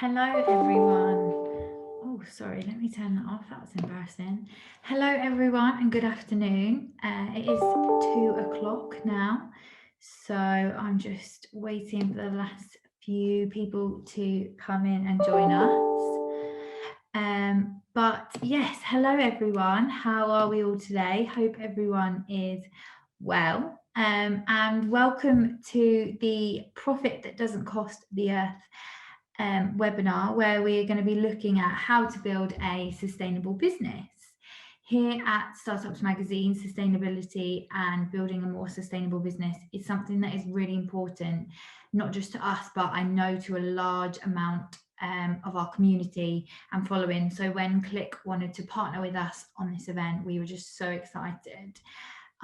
Hello everyone. Oh, sorry, let me turn that off. That was embarrassing. Hello everyone and good afternoon. It is 2 o'clock now, so I'm just waiting for the last few people to come in and join us. But yes, hello everyone. How are we all today? Hope everyone is well. And welcome to the Profit That Doesn't Cost the Earth webinar, where we're going to be looking at how to build a sustainable business. Here at Startups Magazine, sustainability and building a more sustainable business is something that is really important, not just to us, but I know to a large amount of our community and following. So when Klyk wanted to partner with us on this event, we were just so excited.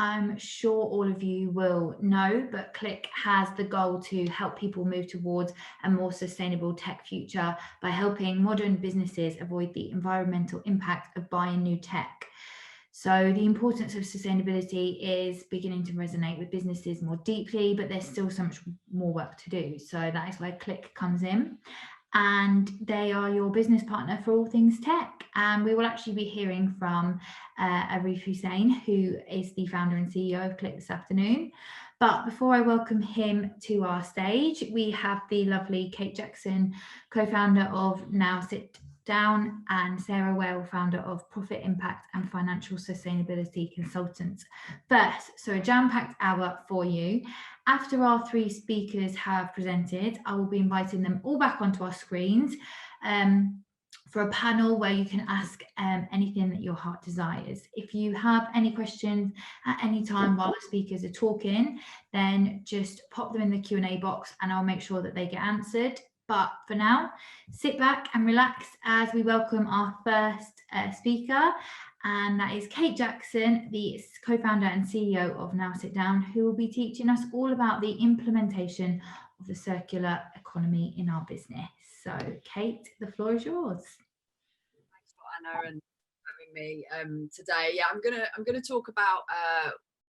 I'm sure all of you will know, but Klyk has the goal to help people move towards a more sustainable tech future by helping modern businesses avoid the environmental impact of buying new tech. So the importance of sustainability is beginning to resonate with businesses more deeply, but there's still so much more work to do. So that is where Klyk comes in. And they are your business partner for all things tech. And we will actually be hearing from Arif Hussein, who is the founder and CEO of Klyk this afternoon. But before I welcome him to our stage, we have the lovely Kate Jackson, co-founder of Now Sit Down, and Sarah Whale, founder of Profit Impact and Financial Sustainability Consultants. First, so a jam-packed hour for you. After our three speakers have presented, I will be inviting them all back onto our screens for a panel where you can ask anything that your heart desires. If you have any questions at any time while the speakers are talking, then just pop them in the Q&A box and I'll make sure that they get answered. But for now, sit back and relax as we welcome our first speaker. And that is Kate Jackson, the co-founder and CEO of Now Sit Down, who will be teaching us all about the implementation of the circular economy in our business. So, Kate, the floor is yours. Thanks for Anna and having me today. Yeah, I'm gonna talk about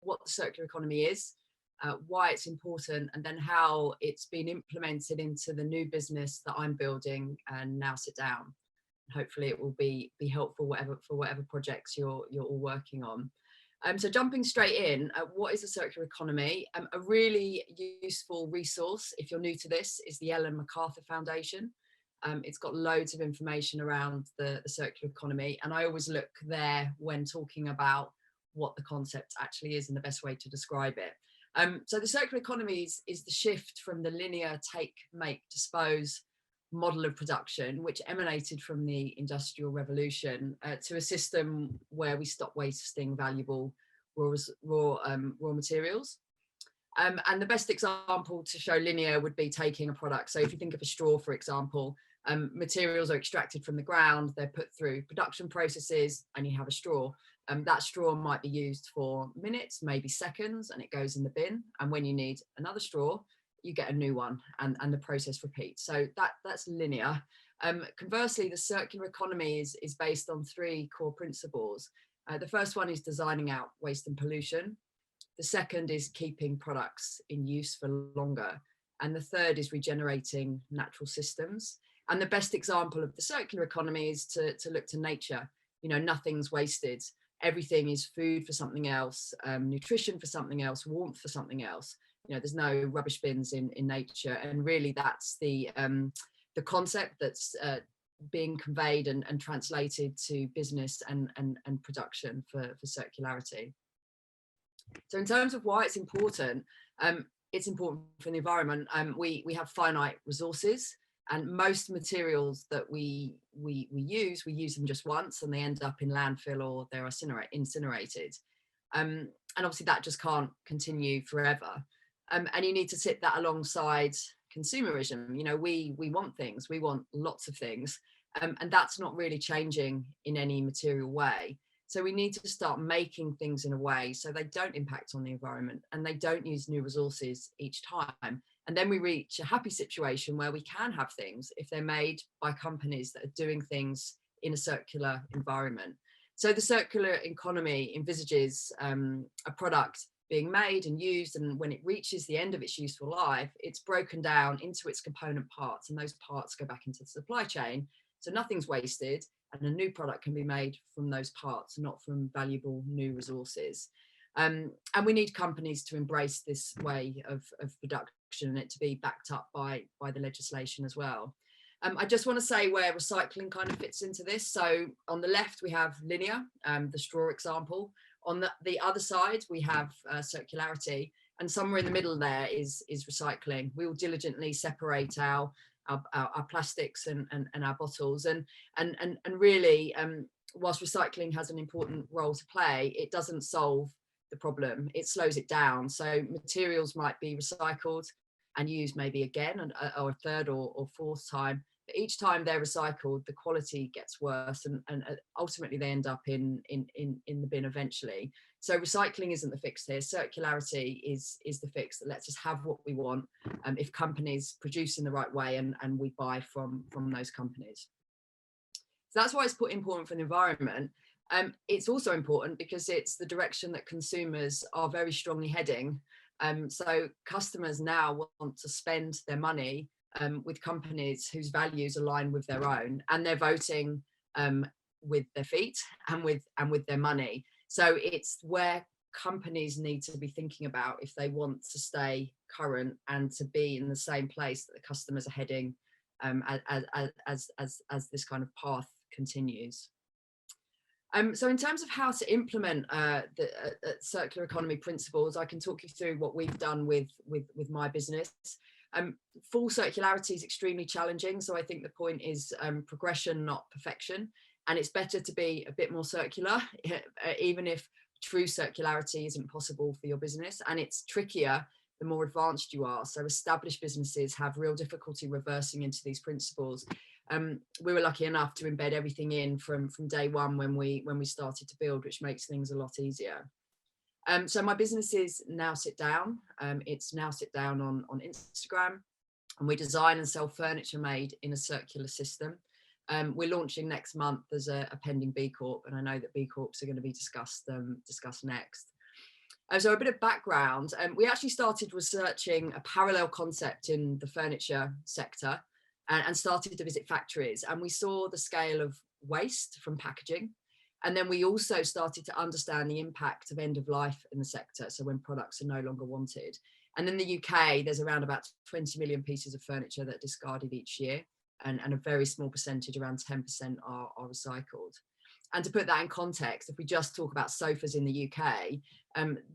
what the circular economy is, why it's important, and then how it's been implemented into the new business that I'm building and Now Sit Down. Hopefully it will be helpful for whatever projects you're all working on. So jumping straight in, what is a circular economy? A really useful resource, if you're new to this, is the Ellen MacArthur Foundation. It's got loads of information around the circular economy, and I always look there when talking about what the concept actually is and the best way to describe it. So the circular economy is the shift from the linear take, make, dispose model of production, which emanated from the Industrial Revolution, to a system where we stop wasting valuable raw materials. And the best example to show linear would be taking a product. So if you think of a straw, for example, materials are extracted from the ground, they're put through production processes, and you have a straw. That straw might be used for minutes, maybe seconds, and it goes in the bin. And when you need another straw, you get a new one, and the process repeats. So that's linear. Conversely, the circular economy is based on three core principles. The first one is designing out waste and pollution. The second is keeping products in use for longer. And the third is regenerating natural systems. And the best example of the circular economy is to look to nature. You know, nothing's wasted. Everything is food for something else, nutrition for something else, warmth for something else. You know, there's no rubbish bins in nature, and really that's the concept that's being conveyed and translated to business and production for circularity. So in terms of why it's important for the environment. We have finite resources, and most materials that we use them just once, and they end up in landfill or they're incinerated. And obviously that just can't continue forever. And you need to sit that alongside consumerism. You know, we want things, we want lots of things, and that's not really changing in any material way. So we need to start making things in a way so they don't impact on the environment and they don't use new resources each time. And then we reach a happy situation where we can have things if they're made by companies that are doing things in a circular environment. So the circular economy envisages a product being made and used, and when it reaches the end of its useful life, it's broken down into its component parts, and those parts go back into the supply chain. So nothing's wasted, and a new product can be made from those parts, not from valuable new resources. And we need companies to embrace this way of production, and it to be backed up by the legislation as well. I just want to say where recycling kind of fits into this. So on the left, we have linear, the straw example. On the other side, we have circularity, and somewhere in the middle there is recycling. We will diligently separate our plastics and our bottles, and really, whilst recycling has an important role to play, it doesn't solve the problem. It slows it down. So materials might be recycled and used maybe again or a third or fourth time. But each time they're recycled, the quality gets worse, and ultimately they end up in the bin eventually. So recycling isn't the fix here. Circularity is the fix that lets us have what we want if companies produce in the right way and we buy from those companies. So that's why it's important for the environment. It's also important because it's the direction that consumers are very strongly heading. So customers now want to spend their money with companies whose values align with their own, and they're voting with their feet and with their money. So it's where companies need to be thinking about if they want to stay current and to be in the same place that the customers are heading as this kind of path continues. So in terms of how to implement the circular economy principles, I can talk you through what we've done with my business. Full circularity is extremely challenging. So I think the point is progression, not perfection. And it's better to be a bit more circular, even if true circularity isn't possible for your business. And it's trickier the more advanced you are. So established businesses have real difficulty reversing into these principles. We were lucky enough to embed everything in from day one when we started to build, which makes things a lot easier. So my business is Now Sit Down. It's Now Sit Down on Instagram, and we design and sell furniture made in a circular system. We're launching next month as a pending B-corp, and I know that B-corps are going to be discussed next. So a bit of background. We actually started researching a parallel concept in the furniture sector and started to visit factories, and we saw the scale of waste from packaging. And then we also started to understand the impact of end of life in the sector, so when products are no longer wanted. And in the UK, there's around about 20 million pieces of furniture that are discarded each year, and a very small percentage, around 10%, are recycled. And to put that in context, if we just talk about sofas in the UK,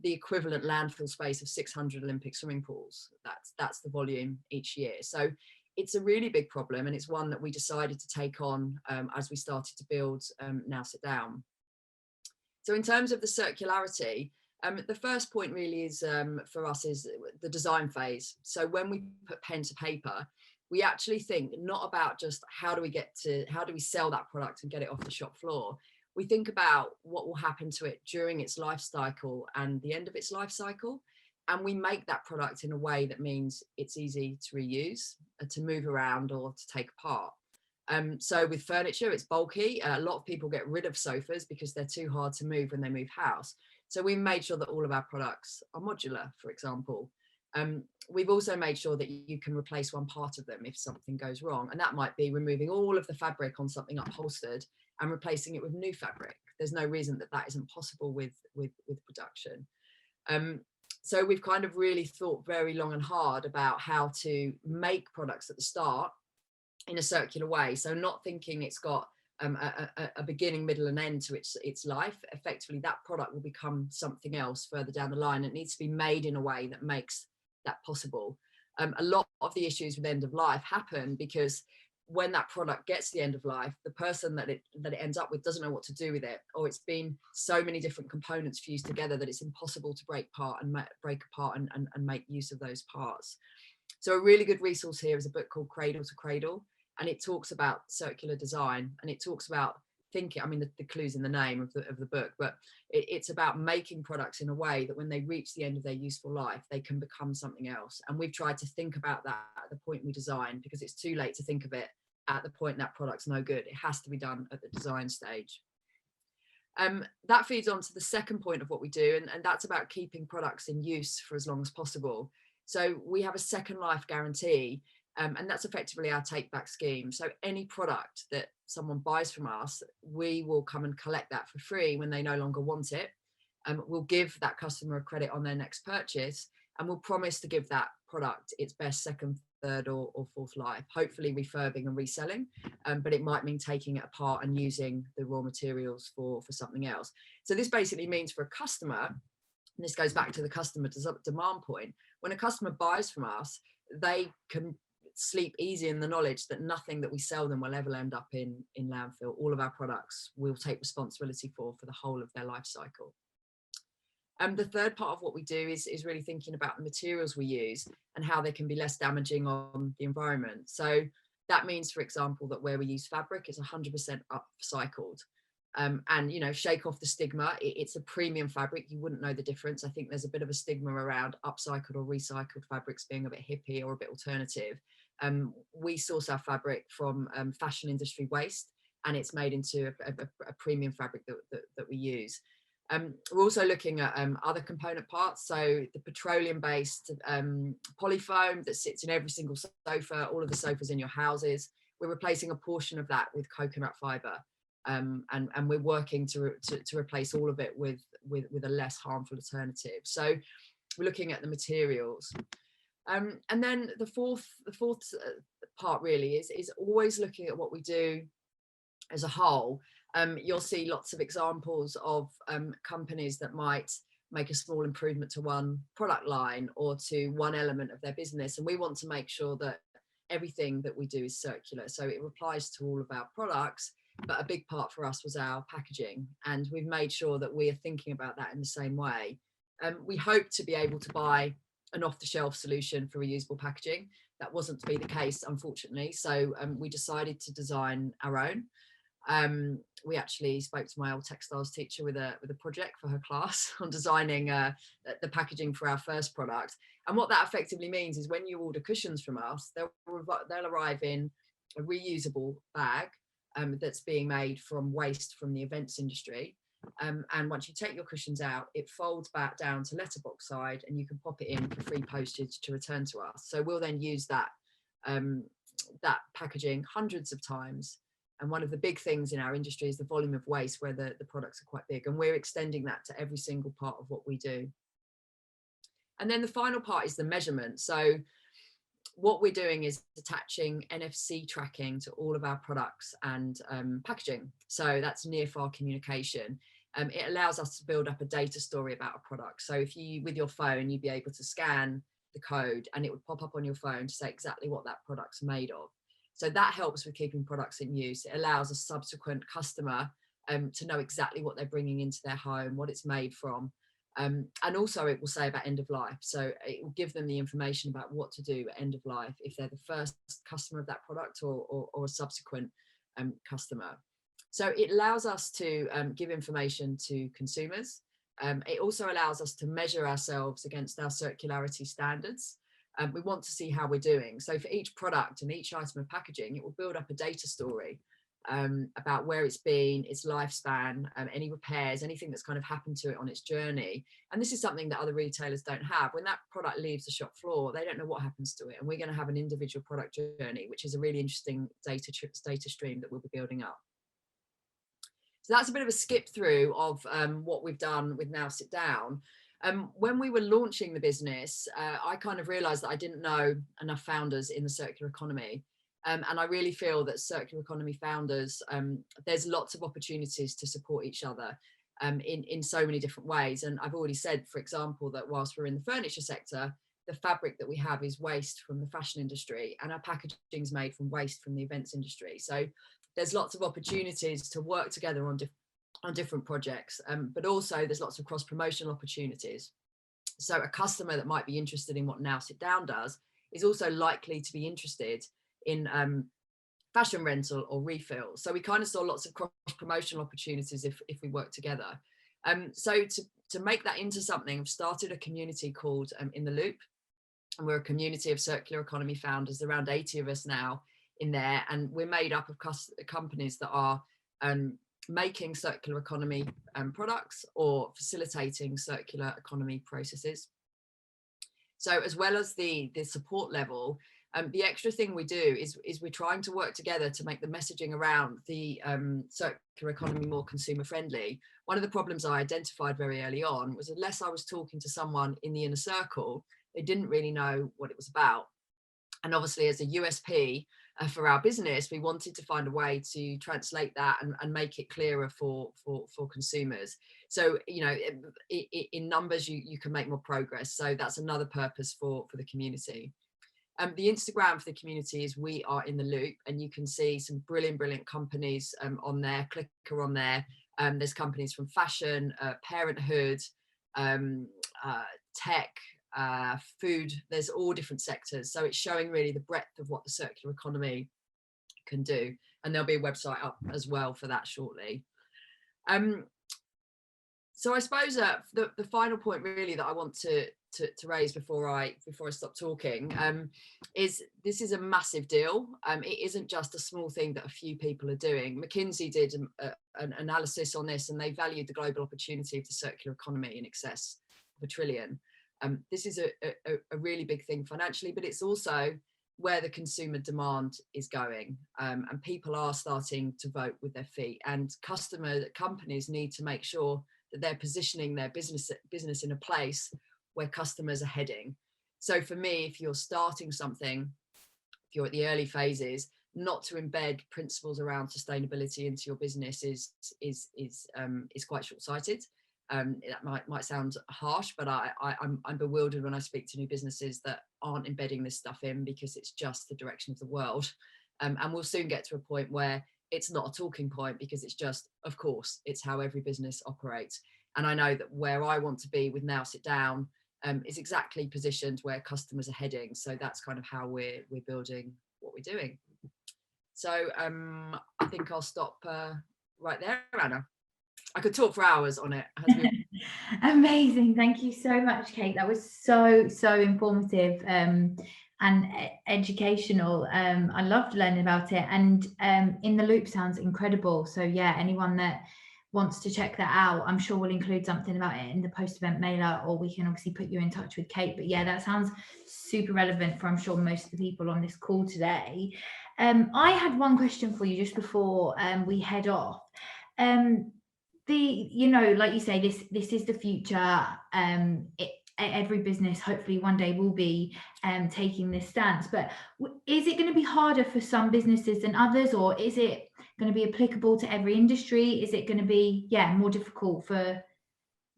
the equivalent landfill space of 600 Olympic swimming pools, that's the volume each year. So it's a really big problem, and it's one that we decided to take on as we started to build Now Sit Down. So in terms of the circularity, the first point really is for us is the design phase. So when we put pen to paper, we actually think not about just how do we sell that product and get it off the shop floor. We think about what will happen to it during its life cycle and the end of its life cycle. And we make that product in a way that means it's easy to reuse, to move around, or to take apart. So with furniture, it's bulky. A lot of people get rid of sofas because they're too hard to move when they move house. So we made sure that all of our products are modular, for example. We've also made sure that you can replace one part of them if something goes wrong. And that might be removing all of the fabric on something upholstered and replacing it with new fabric. There's no reason that that isn't possible with production. So we've kind of really thought very long and hard about how to make products at the start in a circular way. So not thinking it's got a beginning, middle and end to its life. Effectively, that product will become something else further down the line. It needs to be made in a way that makes that possible. A lot of the issues with end of life happen because when that product gets to the end of life, the person that it ends up with doesn't know what to do with it, or it's been so many different components fused together that it's impossible to break apart and make use of those parts. So a really good resource here is a book called Cradle to Cradle, and it talks about circular design, and it talks about thinking, I mean, the clue's in the name of the book, but it's about making products in a way that when they reach the end of their useful life, they can become something else. And we've tried to think about that at the point we design, because it's too late to think of it at the point that product's no good. It has to be done at the design stage. That feeds on to the second point of what we do, and that's about keeping products in use for as long as possible. So we have a second life guarantee, and that's effectively our take back scheme. So any product that someone buys from us, we will come and collect that for free when they no longer want it. We'll give that customer a credit on their next purchase, and we'll promise to give that product its best second, third or fourth life, hopefully refurbing and reselling, but it might mean taking it apart and using the raw materials for something else. So this basically means for a customer, and this goes back to the customer demand point, when a customer buys from us, they can sleep easy in the knowledge that nothing that we sell them will ever end up in landfill. All of our products we'll take responsibility for the whole of their life cycle. The third part of what we do is really thinking about the materials we use and how they can be less damaging on the environment. So that means, for example, that where we use fabric, it's 100% upcycled. And, you know, shake off the stigma. It's a premium fabric. You wouldn't know the difference. I think there's a bit of a stigma around upcycled or recycled fabrics being a bit hippie or a bit alternative. We source our fabric from fashion industry waste, and it's made into a premium fabric that we use. We're also looking at other component parts. So the petroleum-based polyfoam that sits in every single sofa, all of the sofas in your houses, we're replacing a portion of that with coconut fibre. And we're working to replace all of it with a less harmful alternative. So we're looking at the materials. And then the fourth part really is always looking at what we do as a whole. You'll see lots of examples of companies that might make a small improvement to one product line or to one element of their business. And we want to make sure that everything that we do is circular. So it applies to all of our products, but a big part for us was our packaging. And we've made sure that we are thinking about that in the same way. We hope to be able to buy an off-the-shelf solution for reusable packaging. That wasn't to be the case, unfortunately. So we decided to design our own. We actually spoke to my old textiles teacher with a project for her class on designing the packaging for our first product. And what that effectively means is when you order cushions from us, they'll arrive in a reusable bag that's being made from waste from the events industry. And once you take your cushions out, it folds back down to letterbox side, and you can pop it in for free postage to return to us. So we'll then use that packaging hundreds of times. And one of the big things in our industry is the volume of waste, where the products are quite big, and we're extending that to every single part of what we do. And then the final part is the measurement. So what we're doing is attaching NFC tracking to all of our products and packaging. So that's near-far communication. It allows us to build up a data story about a product. So if you, with your phone, you'd be able to scan the code and it would pop up on your phone to say exactly what that product's made of. So that helps with keeping products in use. It allows a subsequent customer to know exactly what they're bringing into their home, what it's made from. And also it will say about end of life. So it will give them the information about what to do at end of life if they're the first customer of that product or a subsequent customer. So it allows us to give information to consumers. It also allows us to measure ourselves against our circularity standards. We want to see how we're doing. So for each product and each item of packaging, it will build up a data story about where it's been, its lifespan, any repairs, anything that's kind of happened to it on its journey. And this is something that other retailers don't have. When that product leaves the shop floor, they don't know what happens to it. And we're going to have an individual product journey, which is a really interesting data stream that we'll be building up. So that's a bit of a skip through of what we've done with Now Sit Down. When we were launching the business, I kind of realized that I didn't know enough founders in the circular economy. And I really feel that circular economy founders, there's lots of opportunities to support each other in so many different ways. And I've already said, for example, that whilst we're in the furniture sector, the fabric that we have is waste from the fashion industry, and our packaging is made from waste from the events industry. So there's lots of opportunities to work together on different projects, but also there's lots of cross-promotion opportunities. So a customer that might be interested in what Now Sit Down does is also likely to be interested in fashion rental or refill. So we kind of saw lots of cross-promotion opportunities if we work together. So to make that into something, I've started a community called In the Loop, and we're a community of circular economy founders, around 80 of us now in there, and we're made up of companies that are making circular economy products or facilitating circular economy processes. So as well as the support level, the extra thing we do is we're trying to work together to make the messaging around the circular economy more consumer friendly. One of the problems I identified very early on was unless I was talking to someone in the inner circle, they didn't really know what it was about. And obviously as a USP for our business, we wanted to find a way to translate that and make it clearer for consumers. So, you know, in numbers, you can make more progress. So that's another purpose for the community. The Instagram for the community is We Are in the Loop, and you can see some brilliant companies on there. Click on there. There's companies from fashion, parenthood, tech, food. There's all different sectors. So it's showing really the breadth of what the circular economy can do. And there'll be a website up as well for that shortly. So I suppose the final point really that I want to raise before I stop talking is this is a massive deal. It isn't just a small thing that a few people are doing. McKinsey did an analysis on this, and they valued the global opportunity of the circular economy in excess of $1 trillion. This is a really big thing financially, but it's also where the consumer demand is going, and people are starting to vote with their feet, and companies need to make sure that they're positioning their business in a place where customers are heading. So for me, if you're starting something, if you're at the early phases, not to embed principles around sustainability into your business is quite short-sighted. That might sound harsh, but I'm bewildered when I speak to new businesses that aren't embedding this stuff in, because it's just the direction of the world. And we'll soon get to a point where it's not a talking point, because it's just, of course, it's how every business operates. And I know that where I want to be with Now Sit Down is exactly positioned where customers are heading. So that's kind of how we're building what we're doing. So I think I'll stop right there, Anna. I could talk for hours on it. Amazing. Thank you so much, Kate. That was so informative and educational. I loved learning about it, and In the Loop sounds incredible. So yeah, anyone that wants to check that out, I'm sure we'll include something about it in the post-event mailer, or we can obviously put you in touch with Kate. But yeah, that sounds super relevant for, I'm sure, most of the people on this call today. I had one question for you just before we head off. You know, like you say, this is the future. Every business hopefully one day will be taking this stance, but is it going to be harder for some businesses than others, or is it going to be applicable to every industry? Is it going to be more difficult for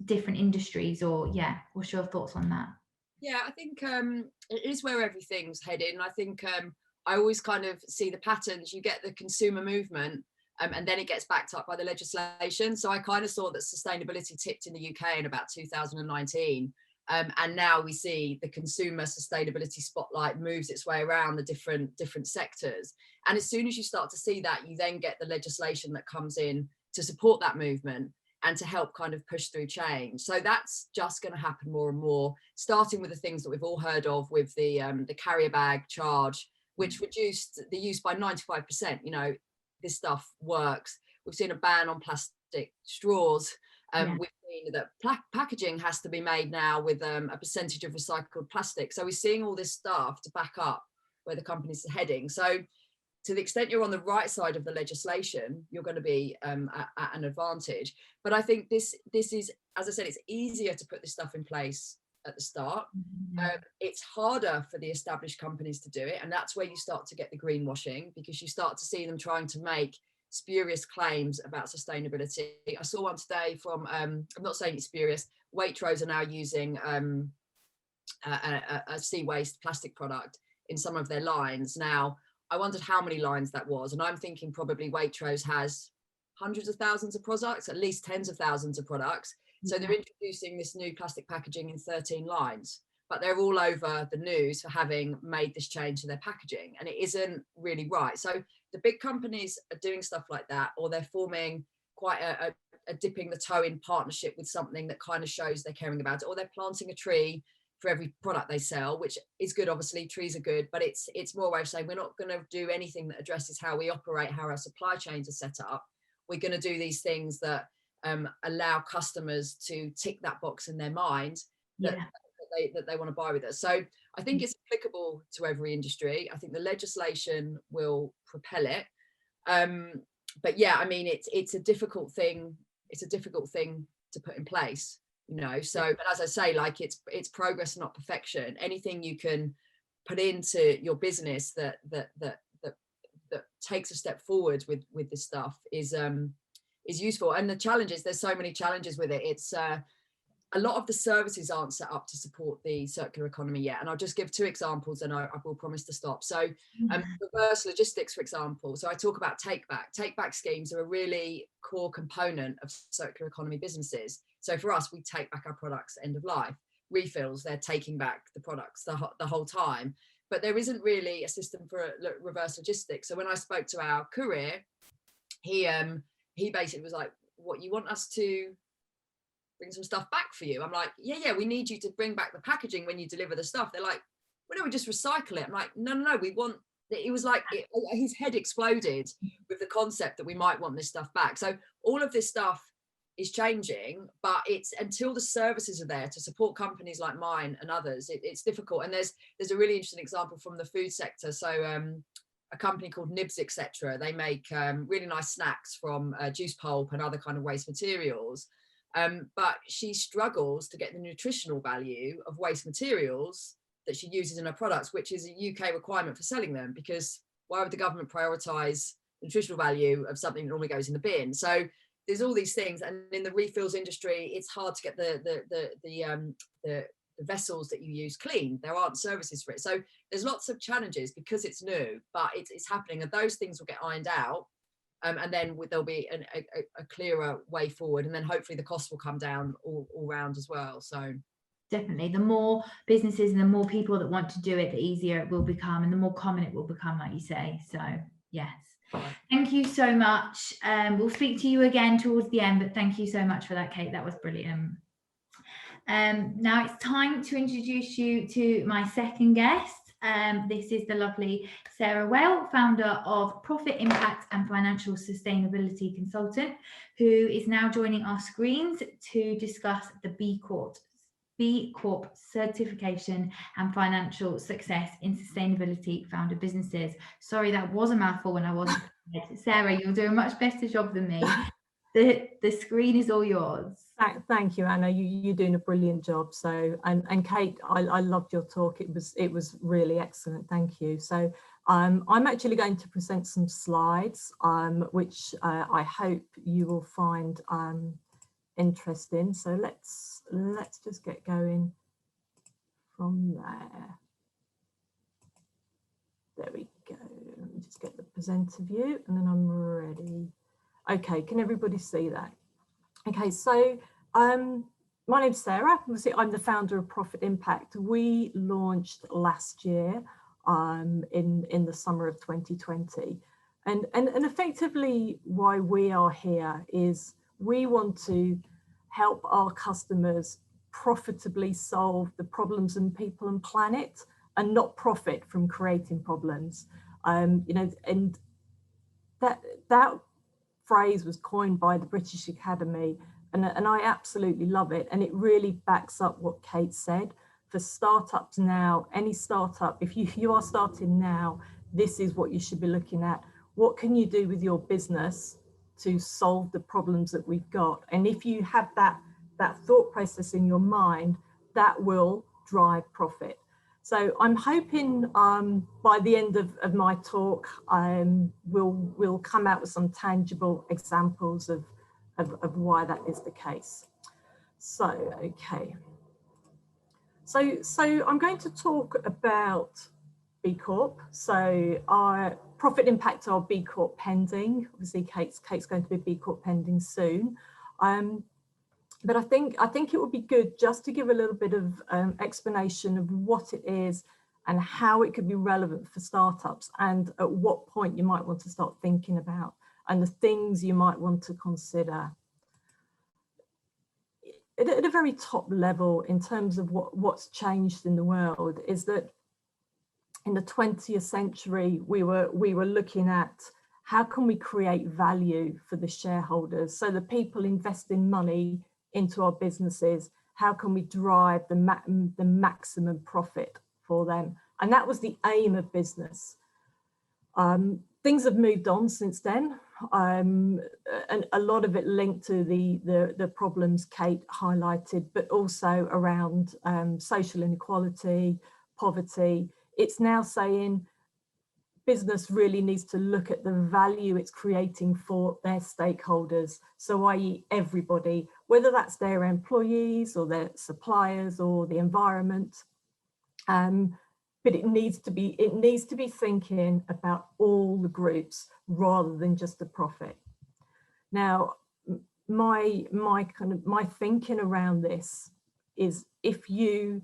different industries, or what's your thoughts on that? Yeah, I think it is where everything's headed, and I think I always kind of see the patterns. You get the consumer movement, and then it gets backed up by the legislation. So I kind of saw that sustainability tipped in the UK in about 2019. And now we see the consumer sustainability spotlight moves its way around the different sectors. And as soon as you start to see that, you then get the legislation that comes in to support that movement and to help kind of push through change. So that's just going to happen more and more, starting with the things that we've all heard of with the carrier bag charge, which reduced the use by 95%. You know, this stuff works. We've seen a ban on plastic straws. We've seen that packaging has to be made now with a percentage of recycled plastic. So we're seeing all this stuff to back up where the companies are heading. So to the extent you're on the right side of the legislation, you're going to be at an advantage. But I think this is, as I said, it's easier to put this stuff in place at the start. It's harder for the established companies to do it, and that's where you start to get the greenwashing, because you start to see them trying to make spurious claims about sustainability. I saw one today from I'm not saying it's spurious. Waitrose are now using a sea waste plastic product in some of their lines. Now I wondered how many lines that was, and I'm thinking probably Waitrose has hundreds of thousands of products, at least tens of thousands of products. So they're introducing this new plastic packaging in 13 lines, but they're all over the news for having made this change to their packaging, and it isn't really right. So the big companies are doing stuff like that, or they're forming quite a dipping the toe in partnership with something that kind of shows they're caring about it, or they're planting a tree for every product they sell, which is good. Obviously trees are good, but it's more a way of saying we're not going to do anything that addresses how we operate, how our supply chains are set up. we're going to do these things that allow customers to tick that box in their mind that, that they want to buy with us. So I think it's applicable to every industry. I think the legislation will propel it. But yeah, I mean, it's a difficult thing. It's a difficult thing to put in place, you know. So, but as I say, like it's progress, not perfection. Anything you can put into your business that takes a step forward with this stuff is useful. And the challenges, there's so many challenges with it. It's a lot of the services aren't set up to support the circular economy yet. And I'll just give 2 examples and I will promise to stop. So reverse logistics, for example. So I talk about take back schemes are a really core component of circular economy businesses. So for us, we take back our products end of life. Refills, they're taking back the products the whole time. But there isn't really a system for reverse logistics. So when I spoke to our courier, he basically was like, what, you want us to bring some stuff back for you? I'm like, yeah, we need you to bring back the packaging when you deliver the stuff. They're like, well, no, we just recycle it. I'm like, no, we want it. Was like his head exploded with the concept that we might want this stuff back. So all of this stuff is changing, but it's until the services are there to support companies like mine and others, it's difficult. And there's a really interesting example from the food sector. So a company called Nibs, etc. They make really nice snacks from juice pulp and other kind of waste materials. But she struggles to get the nutritional value of waste materials that she uses in her products, which is a UK requirement for selling them, because why would the government prioritise the nutritional value of something that normally goes in the bin? So there's all these things. And in the refills industry, it's hard to get the vessels that you use clean. There aren't services for it. So there's lots of challenges because it's new, but it's happening, and those things will get ironed out. And then there'll be a clearer way forward, and then hopefully the costs will come down all round as well. So definitely, the more businesses and the more people that want to do it, the easier it will become, and the more common it will become, like you say. So yes, thank you so much. We'll speak to you again towards the end, but thank you so much for that, Kate. That was brilliant. Now it's time to introduce you to my second guest. This is the lovely Sarah Well, founder of Profit Impact and Financial Sustainability Consultant, who is now joining our screens to discuss the B-corp certification and financial success in sustainability founder businesses. Sorry, that was a mouthful when I wasn't. Sarah, you'll do a much better job than me. The screen is all yours. Thank you, Anna. You're doing a brilliant job. So, and Kate, I loved your talk. It was really excellent. Thank you. So, I'm actually going to present some slides, which I hope you will find interesting. So let's just get going from there. There we go. Let me just get the presenter view, and then I'm ready. Okay, can everybody see that? Okay, so my name's Sarah. Obviously, I'm the founder of Profit Impact. We launched last year in the summer of 2020. And effectively why we are here is we want to help our customers profitably solve the problems in people and planet, and not profit from creating problems. You know, and that phrase was coined by the British Academy, and I absolutely love it. And it really backs up what Kate said. For startups now, any startup, if you are starting now, this is what you should be looking at. What can you do with your business to solve the problems that we've got? And if you have that thought process in your mind, that will drive profit. So I'm hoping by the end of my talk, we'll come out with some tangible examples of why that is the case. So, okay. So I'm going to talk about B Corp. So our Profit Impact are B Corp pending. Obviously, Kate's going to be B Corp pending soon. But I think it would be good just to give a little bit of explanation of what it is and how it could be relevant for startups, and at what point you might want to start thinking about, and the things you might want to consider. At a very top level, in terms of what's changed in the world, is that in the 20th century we were looking at how can we create value for the shareholders? So the people investing money into our businesses, how can we drive the maximum profit for them? And that was the aim of business. Things have moved on since then, and a lot of it linked to the problems Kate highlighted, but also around social inequality, poverty. It's now saying business really needs to look at the value it's creating for their stakeholders, so i.e. everybody, whether that's their employees or their suppliers or the environment. But it needs to be thinking about all the groups rather than just the profit. Now, my thinking around this is, if you,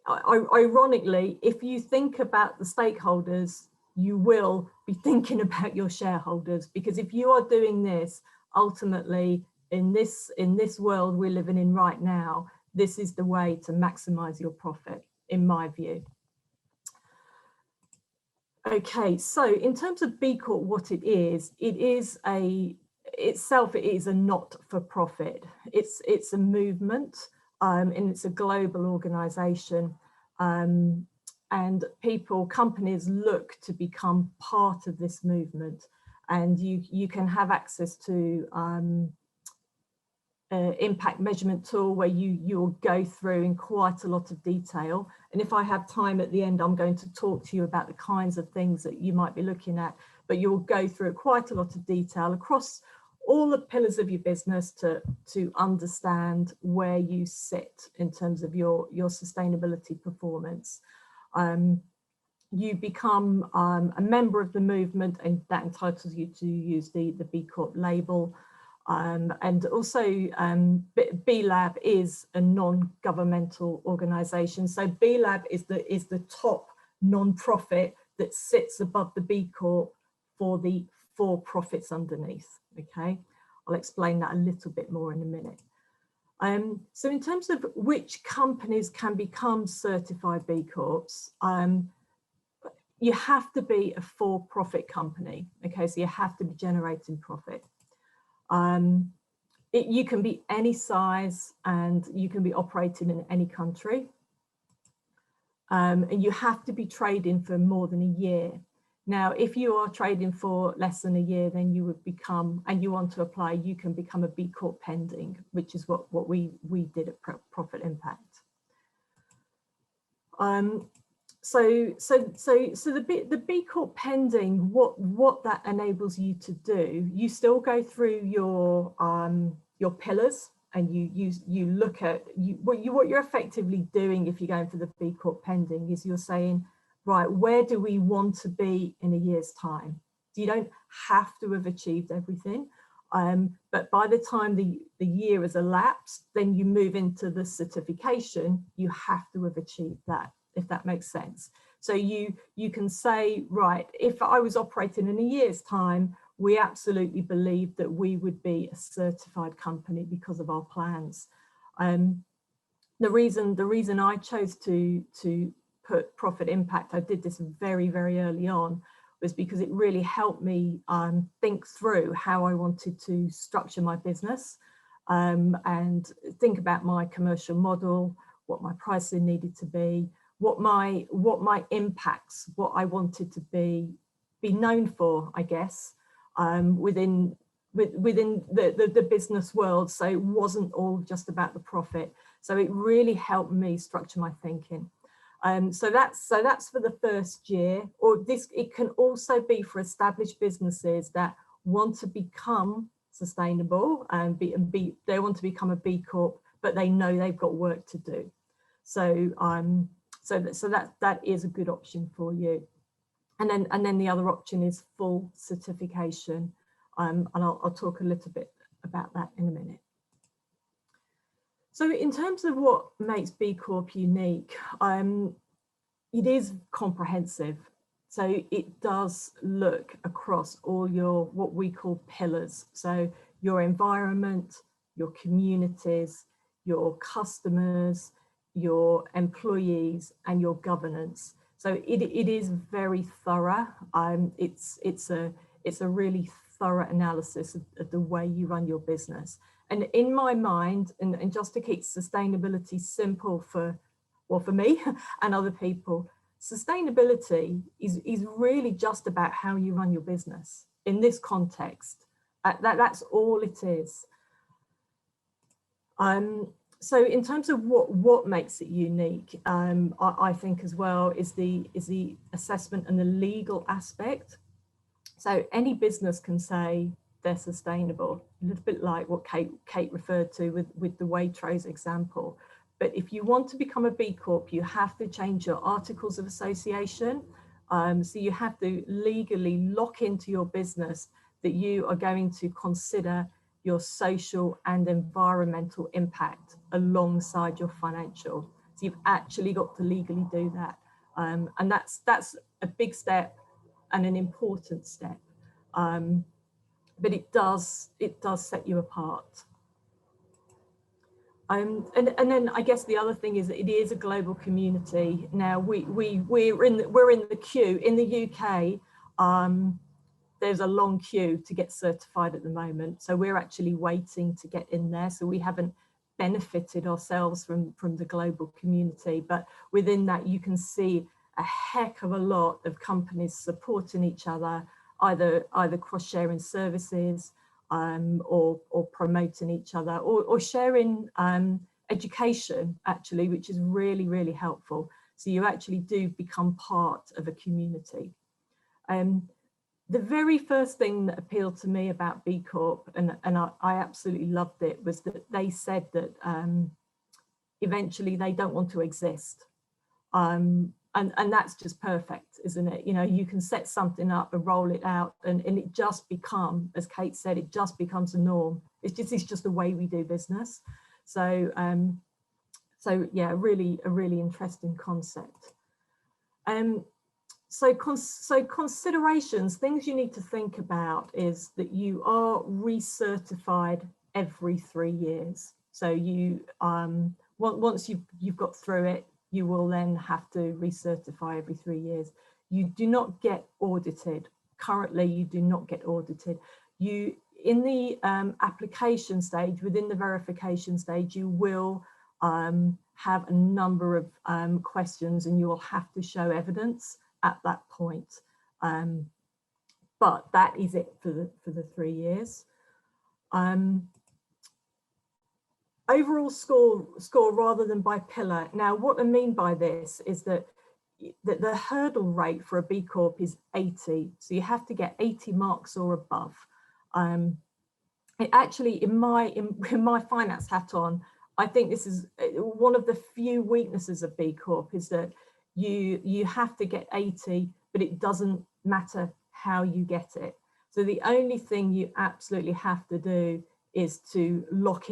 ironically, if you think about the stakeholders, you will be thinking about your shareholders, because if you are doing this, ultimately in this world we're living in right now, this is the way to maximize your profit, in my view. Okay, so in terms of B Corp, what it is a not-for-profit. It's a movement, and it's a global organization, and companies look to become part of this movement, and you can have access to impact measurement tool where you'll go through in quite a lot of detail. And if I have time at the end, I'm going to talk to you about the kinds of things that you might be looking at, but you'll go through quite a lot of detail across all the pillars of your business to understand where you sit in terms of your sustainability performance. You become a member of the movement, and that entitles you to use the B Corp label. And also B-Lab is a non-governmental organisation. So B-Lab is the top non-profit that sits above the B Corp for the for-profits underneath. Okay, I'll explain that a little bit more in a minute. So in terms of which companies can become certified B Corps, you have to be a for-profit company. Okay, so you have to be generating profit. You can be any size and you can be operating in any country, and you have to be trading for more than a year. Now, if you are trading for less than a year, then you would become, and you want to apply, you can become a B Corp pending, which is what we did at Profit Impact. So the B Corp pending, what that enables you to do, you still go through your pillars, and you look at what you're effectively doing if you're going for the B Corp pending is you're saying, right, where do we want to be in a year's time? You don't have to have achieved everything, but by the time the year has elapsed, then you move into the certification. You have to have achieved that, if that makes sense. So you can say, right, if I was operating in a year's time, we absolutely believe that we would be a certified company because of our plans. The reason I chose to put Profit Impact, I did this very, very early on, was because it really helped me think through how I wanted to structure my business, and think about my commercial model, what my pricing needed to be, what my impacts, what I wanted to be known for, I guess, within the business world. So it wasn't all just about the profit. So it really helped me structure my thinking. So that's for the first year, or it can also be for established businesses that want to become sustainable and they want to become a B Corp, but they know they've got work to do. So that is a good option for you. And then the other option is full certification, and I'll talk a little bit about that in a minute. So in terms of what makes B Corp unique, it is comprehensive. So it does look across all your, what we call pillars. So your environment, your communities, your customers, your employees, and your governance. So it is very thorough. It's it's a really thorough analysis of the way you run your business. And in my mind, and just to keep sustainability simple for me and other people, sustainability is really just about how you run your business in this context. That's all it is. So in terms of what makes it unique, I think as well is the assessment and the legal aspect. So any business can say they're sustainable, a little bit like what Kate referred to with the Waitrose example. But if you want to become a B Corp, you have to change your articles of association. So you have to legally lock into your business that you are going to consider your social and environmental impact alongside your financial. So you've actually got to legally do that. And that's a big step and an important step. But it does set you apart. And then I guess the other thing is that it is a global community. Now we're in the queue in the UK. There's a long queue to get certified at the moment, so we're actually waiting to get in there. So we haven't benefited ourselves from the global community, but within that you can see a heck of a lot of companies supporting each other, either cross-sharing services, or promoting each other, or sharing education, actually, which is really, really helpful. So you actually do become part of a community. The very first thing that appealed to me about B Corp, and I absolutely loved it, was that they said that eventually they don't want to exist. And that's just perfect, isn't it? You know, you can set something up and roll it out, and it just becomes, as Kate said, it just becomes a norm. It's just the way we do business. So yeah, a really interesting concept. So considerations, things you need to think about is that you are recertified every 3 years. So you once you've got through it, you will then have to recertify every 3 years. You do not get audited. Currently, you do not get audited. You, in the application stage, within the verification stage, you will have a number of questions, and you will have to show evidence at that point. But that is it for the 3 years. Overall score rather than by pillar. Now, what I mean by this is that the hurdle rate for a B Corp is 80. So you have to get 80 marks or above. It actually, in my finance hat on, I think this is one of the few weaknesses of B Corp, is that you have to get 80, but it doesn't matter how you get it. So the only thing you absolutely have to do is to lock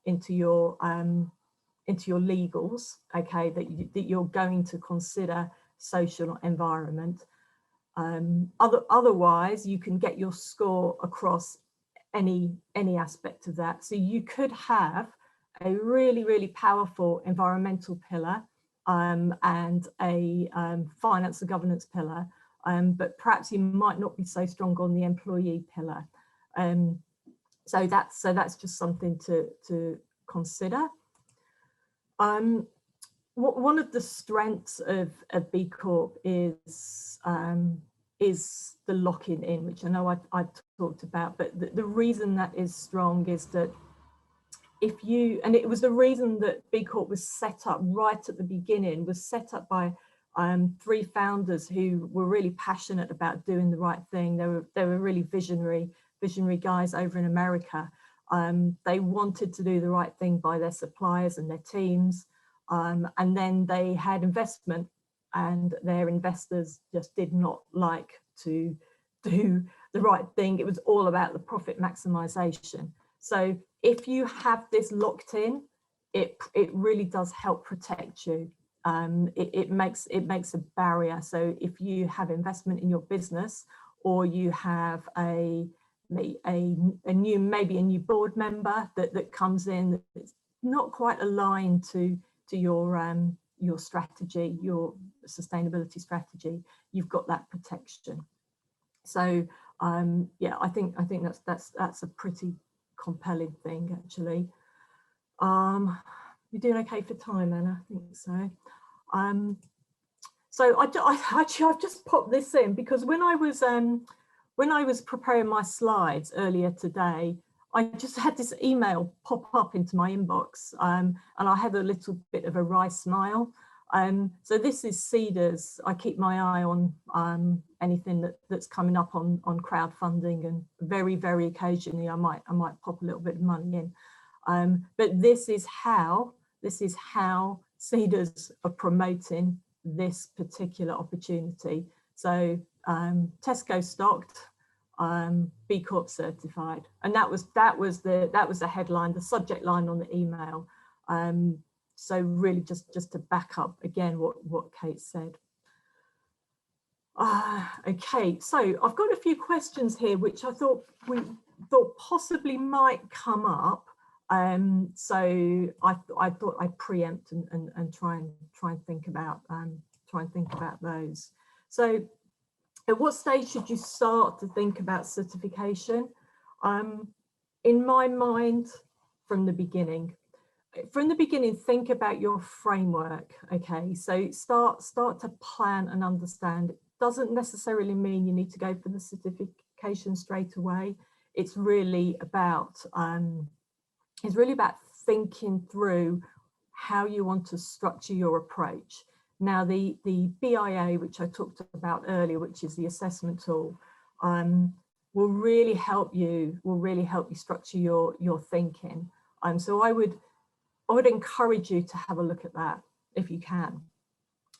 into your legals, okay, that you're going to consider social environment. Otherwise, you can get your score across any aspect of that. So you could have a really powerful environmental pillar, and a finance and governance pillar, but perhaps you might not be so strong on the employee pillar. So that's just something to consider. One of the strengths of B Corp is the locking in, which I know I've talked about, but the reason that is strong is that and it was the reason that B Corp was set up right at the beginning, was set up by 3 founders who were really passionate about doing the right thing. They were really visionary guys over in America. They wanted to do the right thing by their suppliers and their teams. And then they had investment, and their investors just did not like to do the right thing. It was all about the profit maximization. So if you have this locked in, it really does help protect you. It makes a barrier. So if you have investment in your business, or you have maybe a new board member that comes in that's not quite aligned to your strategy, your sustainability strategy, you've got that protection. So yeah, I think that's a pretty compelling thing, actually. You're doing okay for time, Anna? I think so. So I've just popped this in because when I was preparing my slides earlier today, I just had this email pop up into my inbox, and I had a little bit of a wry smile. So this is Cedars. I keep my eye on anything that's coming up on crowdfunding, and very, very occasionally I might pop a little bit of money in. But this is how Cedars are promoting this particular opportunity. So Tesco stocked, B-corp certified, and that was the headline, the subject line on the email. So really just to back up again what Kate said. Okay, so I've got a few questions here which I thought possibly might come up. So I thought I'd preempt and try and think about those. So at what stage should you start to think about certification? In my mind, from the beginning, think about your framework. Okay, so start to plan and understand. It doesn't necessarily mean you need to go for the certification straight away. It's really about thinking through how you want to structure your approach. Now, the BIA, which I talked about earlier, which is the assessment tool, will really help you structure your thinking. So I would encourage you to have a look at that if you can.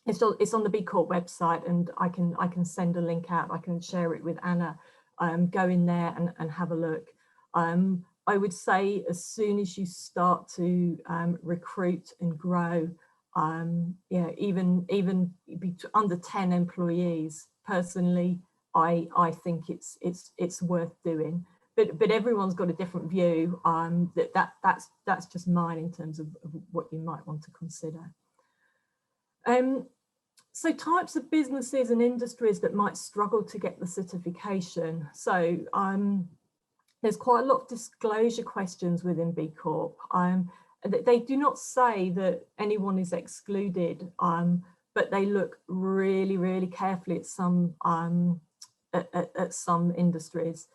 It's on the B-corp website, and I can send a link out. I can share it with Anna. Go in there and have a look. I would say as soon as you start to recruit and grow, yeah, even under 10 employees, personally, I think it's worth doing. But everyone's got a different view. That's just mine in terms of what you might want to consider. So types of businesses and industries that might struggle to get the certification. So there's quite a lot of disclosure questions within B-corp. They do not say that anyone is excluded, but they look really, really carefully at some industries: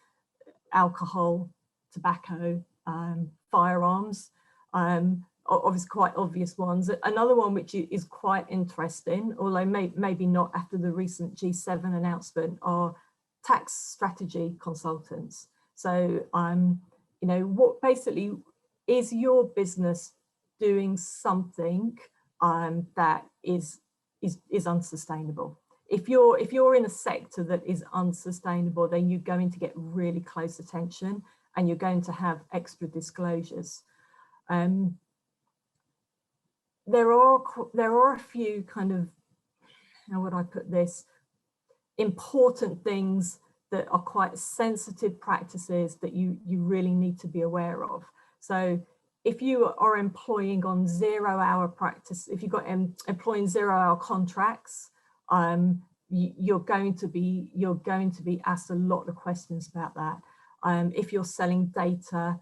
alcohol, tobacco, firearms, obviously quite obvious ones. Another one which is quite interesting, although maybe not after the recent G7 announcement, are tax strategy consultants. So you know, what basically is your business doing something that is unsustainable? If you're in a sector that is unsustainable, then you're going to get really close attention, and you're going to have extra disclosures. There are a few kind of, how would I put this, important things that are quite sensitive practices that you really need to be aware of. So if you are employing on 0-hour practice, if you've got employing 0-hour contracts, you're going to be asked a lot of questions about that. If you're selling data,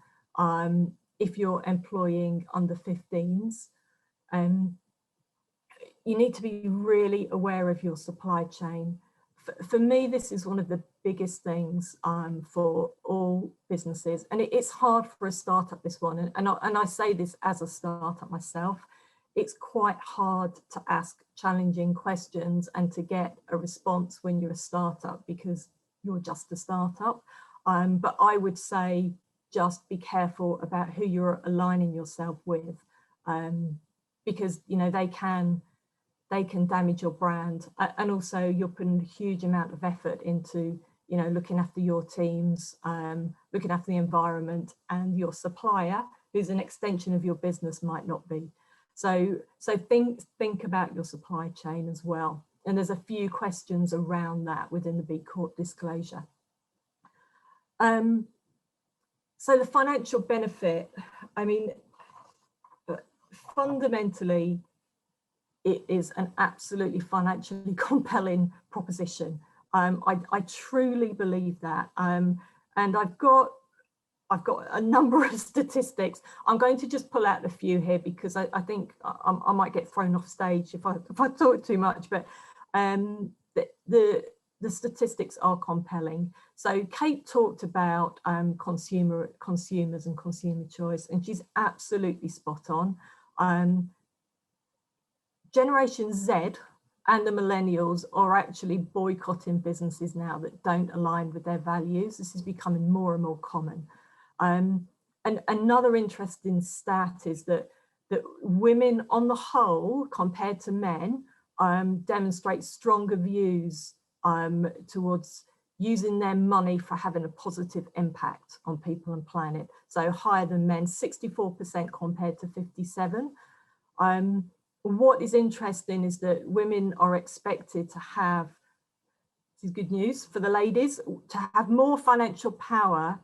if you're employing under 15s, you need to be really aware of your supply chain. For me, this is one of the biggest things for all businesses, and it's hard for a startup, this one, and I say this as a startup myself. It's quite hard to ask challenging questions and to get a response when you're a startup, because you're just a startup. But I would say just be careful about who you're aligning yourself with, because you know they can damage your brand, and also you're putting a huge amount of effort into, you know, looking after your teams, looking after the environment, and your supplier, who's an extension of your business, might not be. So think about your supply chain as well. And there's a few questions around that within the B-corp disclosure. So the financial benefit, I mean, fundamentally, it is an absolutely financially compelling proposition. I truly believe that. And I've got a number of statistics. I'm going to just pull out a few here because I think I might get thrown off stage if I talk too much, but the statistics are compelling. So Kate talked about consumers and consumer choice, and she's absolutely spot on. Generation Z and the millennials are actually boycotting businesses now that don't align with their values. This is becoming more and more common. And another interesting stat is that women on the whole, compared to men, demonstrate stronger views towards using their money for having a positive impact on people and planet. So higher than men, 64% compared to 57. What is interesting is that women are expected to have, this is good news for the ladies, to have more financial power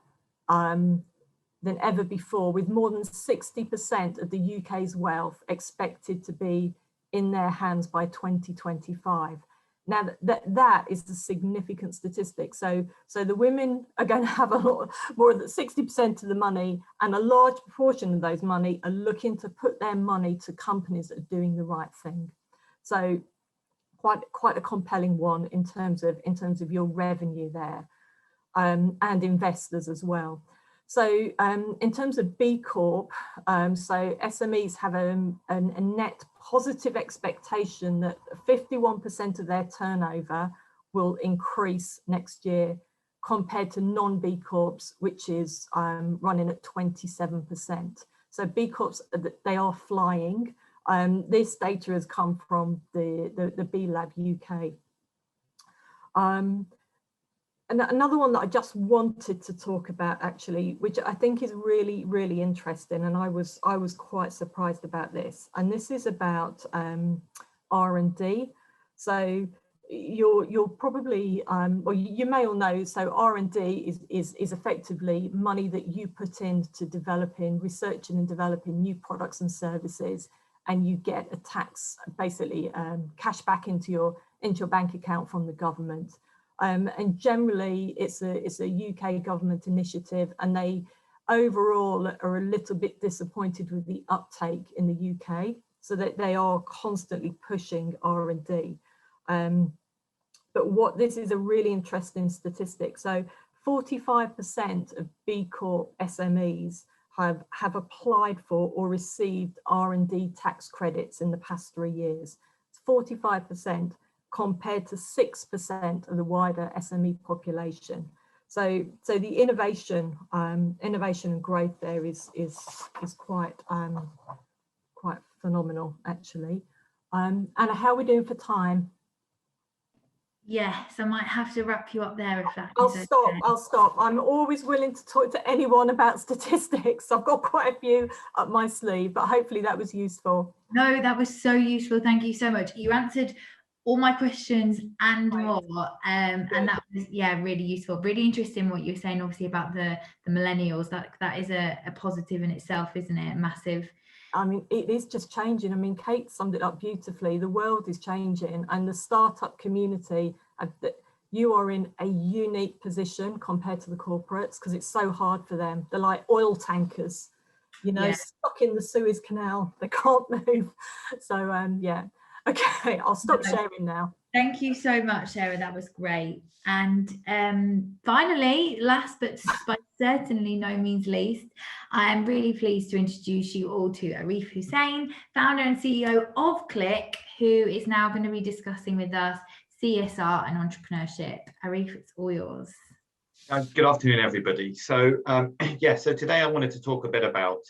than ever before, with more than 60% of the UK's wealth expected to be in their hands by 2025. Now that is a significant statistic. So the women are going to have a lot more than 60% of the money, and a large proportion of those money are looking to put their money to companies that are doing the right thing. So quite a compelling one in terms of your revenue there, and investors as well. So in terms of B Corp, so SMEs have a net positive expectation that 51% of their turnover will increase next year compared to non-B Corps, which is running at 27%. So B Corps, they are flying. This data has come from the B Lab UK. And another one that I just wanted to talk about, actually, which I think is really, really interesting, and I was quite surprised about this. And this is about R&D. So you're probably, well, you may all know. So R&D is effectively money that you put into developing, researching, and developing new products and services, and you get a tax, basically cash back into your bank account from the government. And generally it's a UK government initiative, and they overall are a little bit disappointed with the uptake in the UK, so that they are constantly pushing R&D. But this is a really interesting statistic. So 45% of B Corp SMEs have applied for or received R&D tax credits in the past 3 years. It's 45%. Compared to 6% of the wider SME population. So the innovation and growth there is quite phenomenal, actually. And how are we doing for time? Yes, I might have to wrap you up there if that I'll is stop. okay. I'll stop. I'm always willing to talk to anyone about statistics. I've got quite a few up my sleeve, but hopefully that was useful. No, that was so useful. Thank you so much. You answered all my questions and more, and that was, yeah, really useful, really interesting what you're saying, obviously, about the millennials. That is a positive in itself, isn't it? Massive. I mean, it is just changing. I mean, Kate summed it up beautifully. The world is changing, and the startup community, you are in a unique position compared to the corporates, because it's so hard for them. They're like oil tankers, you know, stuck in the Suez Canal. They can't move. So yeah. Okay, I'll stop sharing now. Thank you so much, Sarah. That was great. And finally, last but by certainly no means least, I am really pleased to introduce you all to Arif Hussein, founder and CEO of Klyk, who is now going to be discussing with us CSR and entrepreneurship. Arif, it's all yours. Good afternoon, everybody. So yeah, so today I wanted to talk a bit about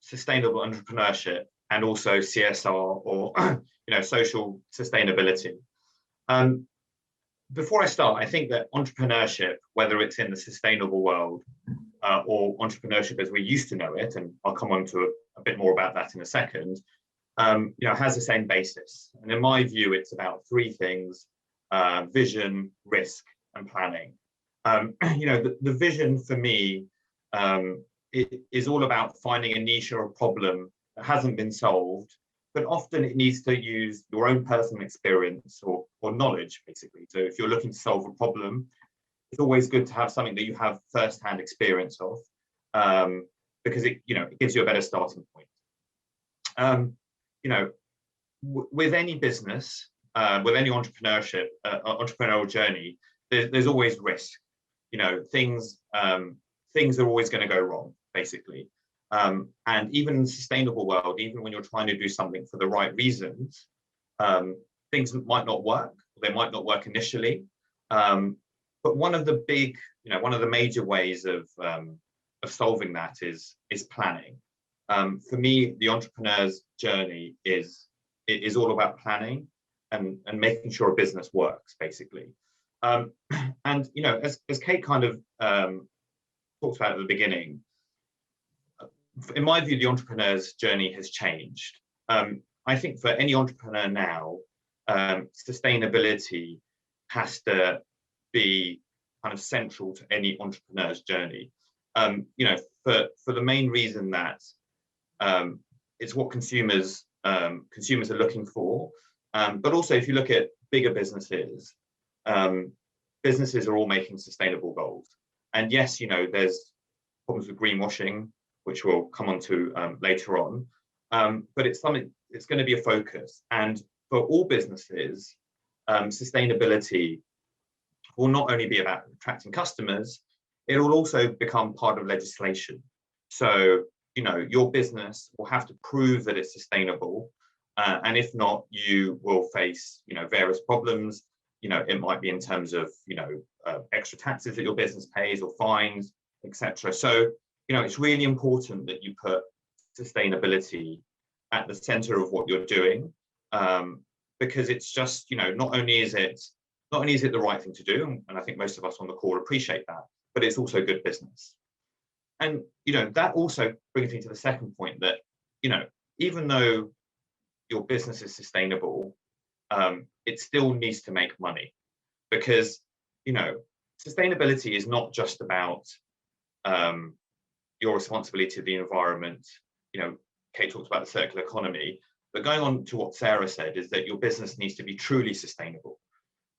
sustainable entrepreneurship and also CSR, or social sustainability. Before I start, I think that entrepreneurship, whether it's in the sustainable world or entrepreneurship as we used to know it, and I'll come on to a bit more about that in a second, has the same basis. And in my view, it's about three things: vision, risk, and planning. The vision for me it is all about finding a niche or a problem that hasn't been solved, but often it needs to use your own personal experience or or knowledge, basically. So if you're looking to solve a problem, it's always good to have something that you have first-hand experience of, because it gives you a better starting point. With any business, with any entrepreneurial journey, there's always risk. Things are always going to go wrong, basically. And even in the sustainable world, even when you're trying to do something for the right reasons, things might not work. They might not work initially. But one of the major ways of solving that is planning. For me, the entrepreneur's journey is all about planning and making sure a business works, basically. And as Kate kind of talked about at the beginning, in my view, the entrepreneur's journey has changed. I think for any entrepreneur now, sustainability has to be kind of central to any entrepreneur's journey. For the main reason that it's what consumers are looking for, but also if you look at bigger businesses, businesses are all making sustainable goals. And yes, there's problems with greenwashing, which we'll come on to later on, but it's something, it's going to be a focus. And for all businesses, sustainability will not only be about attracting customers, it will also become part of legislation. So, your business will have to prove that it's sustainable. And if not, you will face, various problems. It might be in terms of, extra taxes that your business pays or fines, etc. So, it's really important that you put sustainability at the center of what you're doing, because it's just, not only is it the right thing to do, and I think most of us on the call appreciate that, but it's also good business. And that also brings me to the second point that even though your business is sustainable, it still needs to make money, because sustainability is not just about your responsibility to the environment. Kate talked about the circular economy, but going on to what Sarah said is that your business needs to be truly sustainable.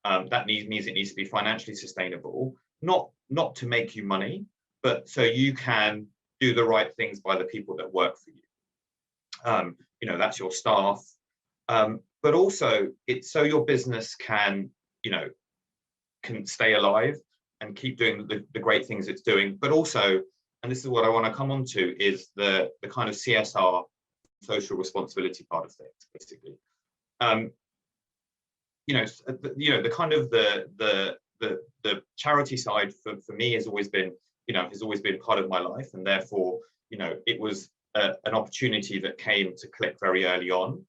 That means it needs to be financially sustainable, not to make you money, but so you can do the right things by the people that work for you. That's your staff, but also it's so your business can stay alive and keep doing the great things it's doing, but also, and this is what I want to come on to, is the kind of CSR, social responsibility part of things, basically. The kind of the charity side for me has always been part of my life, and therefore it was an opportunity that came to Klyk very early on.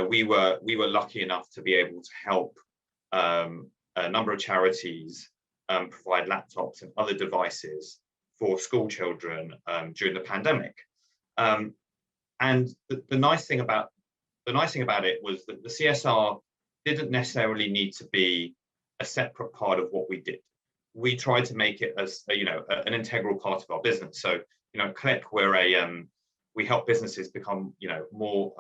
We were lucky enough to be able to help a number of charities provide laptops and other devices for school children during the pandemic. And the nice thing about it was that the CSR didn't necessarily need to be a separate part of what we did. We tried to make it as an integral part of our business. So at Klyk, we help businesses become more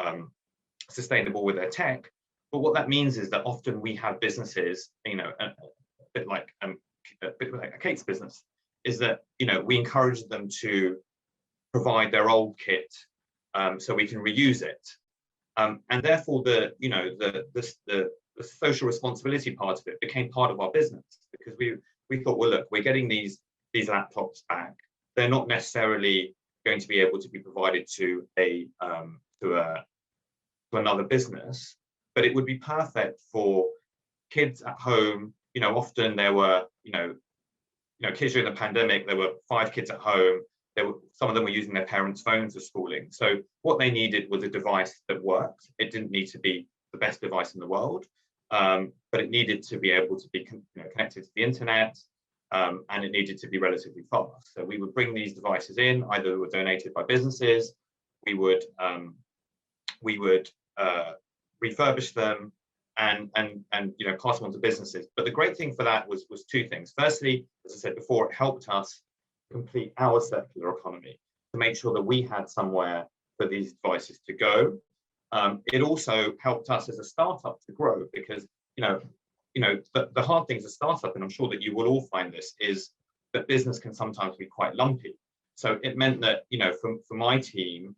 sustainable with their tech. But what that means is that often we have businesses, a bit like Kate's business, is that we encourage them to provide their old kit so we can reuse it, and therefore the social responsibility part of it became part of our business, because we thought, well, look, we're getting these laptops back. They're not necessarily going to be able to be provided to another business, but it would be perfect for kids at home. Often there were kids during the pandemic. There were 5 kids at home. Some of them were using their parents' phones for schooling. So what they needed was a device that worked. It didn't need to be the best device in the world, but it needed to be able to be connected to the internet, and it needed to be relatively fast. So we would bring these devices in. Either they were donated by businesses, we would refurbish them and pass them on to businesses. But the great thing for that was 2 things. Firstly, as I said before, it helped us complete our circular economy, to make sure that we had somewhere for these devices to go. It also helped us as a startup to grow, because the hard thing as a startup, and I'm sure that you will all find this, is that business can sometimes be quite lumpy. So it meant that, for my team,